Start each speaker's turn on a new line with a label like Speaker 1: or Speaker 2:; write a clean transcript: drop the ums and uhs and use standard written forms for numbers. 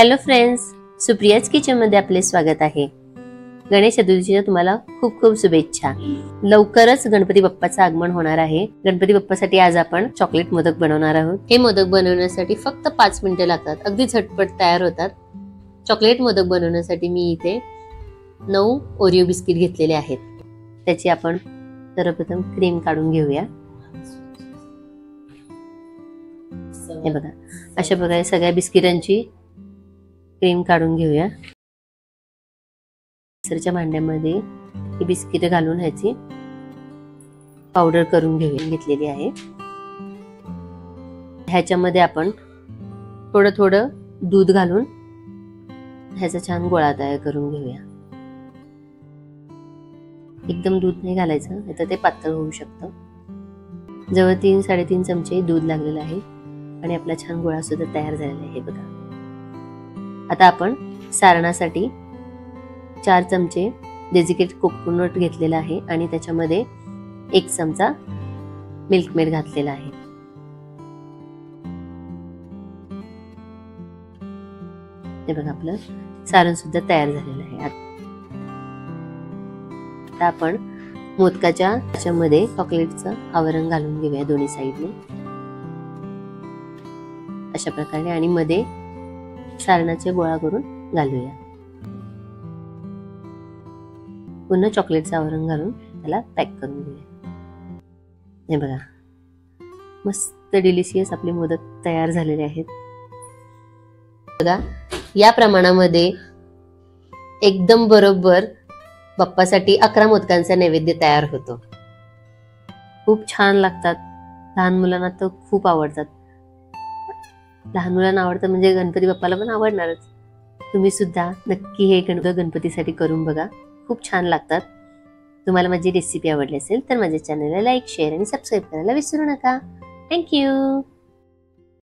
Speaker 1: Hello friends, Supriya's kitchen मध्ये आपले स्वागत आहे। गणेश चतुर्थीच्या तुम्हाला खूप खूप शुभेच्छा। लवकरच गणपती बाप्पाचं आगमन होणार आहे। गणपती बाप्पासाठी आज आपण चॉकलेट मोदक बनवणार आहोत। हे मोदक बनवण्यासाठी फक्त 5 मिनिटे लागतात, अगदी झटपट तयार होतात। चॉकलेट मोदक बनवण्यासाठी मी इथे 9 ओरिओ बिस्किट घेतलेले आहेत। त्याची आपण सर्वप्रथम क्रीम काढून घेऊया। हे बघा, अशा प्रकारे सगळ्या बिस्किटांची क्रीम काढून घेऊया। मिक्सरच्या भांड्यामध्ये ही बिस्किट घालून ह्याची पावडर करून घेतलेली आहे। ह्याच्यामध्ये आपण थोडं थोडं दूध घालून ह्याचा छान गोळा तयार करून घेऊया। एकदम दूध नाही घालायचं, नाहीतर ते पातळ होऊ शकतं। जवळ 3-3.5 चमचे दूध लागलेलं आहे आणि आपला छान गोळा सुद्धा तयार झालेला आहे। बघा, आता आपण सारणासाठी 4 चमचे डेसिकेटेड कोकोनट घेतलेला आहे आणि त्याच्यामध्ये 1 चमचा मिल्क मेड घातलेला आहे। हे बघा, आपलं सारण सुद्धा तयार झालेलं आहे। आता आपण मोदकाच्या त्याच्यामध्ये चॉकलेटचं आवरण घालून घेऊया दोन्ही साईडने अशा प्रकारे, आणि मध्ये सारणाचे गोळा करून घालूया। पुन्हा चॉकलेटचं आवरण घालून त्याला पॅक करून घेऊया। हे बघा, मस्त डिलिशियस आपले मोदक तयार झालेले आहेत। बघा, या प्रमाणामध्ये एकदम बरोबर बाप्पासाठी 11 मोदकांचा नैवेद्य तयार होतो। खूप छान लागतात, लहान मुलांना तर खूप आवडतात। लहान मुलांना आवडतं म्हणजे गणपती बाप्पाला पण आवडणारच। तुम्ही सुद्धा नक्की हे गणपतीसाठी करून बघा, खूप छान लागतात। तुम्हाला माझी रेसिपी आवडली असेल तर माझ्या चॅनलला लाईक, शेअर आणि सबस्क्राईब करायला विसरू नका। थँक्यू।